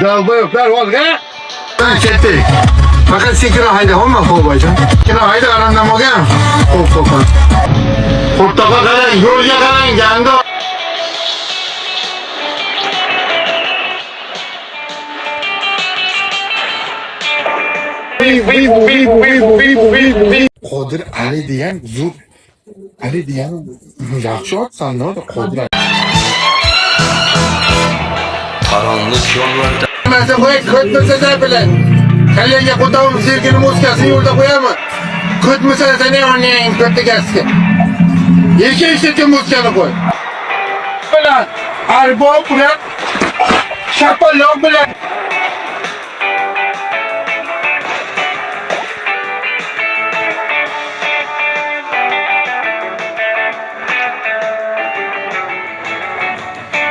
Dalboyevlar olga. Ben ketdik. Fakat sekiran hayda olma kovboyca. Sekiran hayda arandan olgan. Hop. Kurtaqa qarang, yo'lga qarang, yangi. Qodir Ali degan zo'r. Ali degan yaxshi otsan, no? Qodir Ali. Karanlık yollarda Masa qo'y, ko'tmasa da bilan. Kalyaga qo'tavim sergini moskasini yo'lda qo'yaman. Ko'tmasa da ne oynayın ko'tda gasga. Yeke ishlatgan moskani qo'y. Bilan arbob bilan shapaloq bilan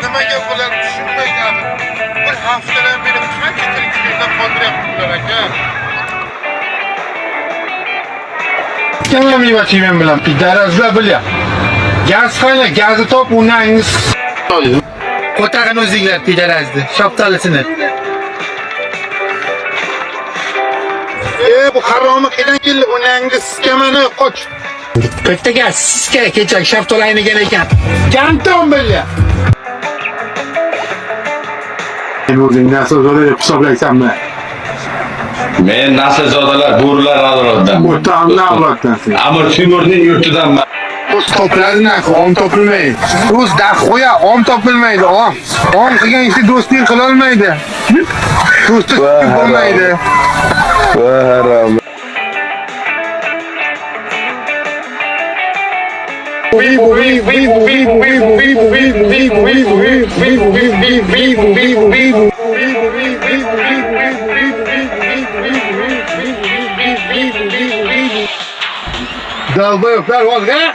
nimaga bular tushunmaydi abi. Bir haftadan beri qancha tirikchilikdan qoldiryaptilar aka. Kamami vachimen bilan pidarazlar bilya. Gaz qayna, gazni top unangiz. Qo'tag'in o'zinglar pidarazni, shoptalisini. Bu haromi qedan keldi unangiz kamani qoch. Kattaga sizga kecha shoptolaynigan ekan. Kanton bilya. O'zing nasıl zo'rayib hisoblaysanmi? men naslzodalar bo'rilar avlodidan. O'tamni avloddansiz. Amir Temurning yurtidanman. O'z toplading, om topilmaydi. O'z daxo'ya om topilmaydi, om. Om qilgan ishni do'stlik qila olmaydi. Do'stlik bo'lmaydi. Va harom. Dalboyevlar olga.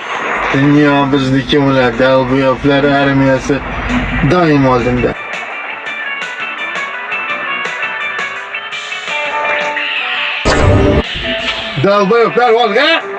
Dunyo bizniki ular, Dalboyevlar armiyasi doim oldinda. Dalboyevlar olga.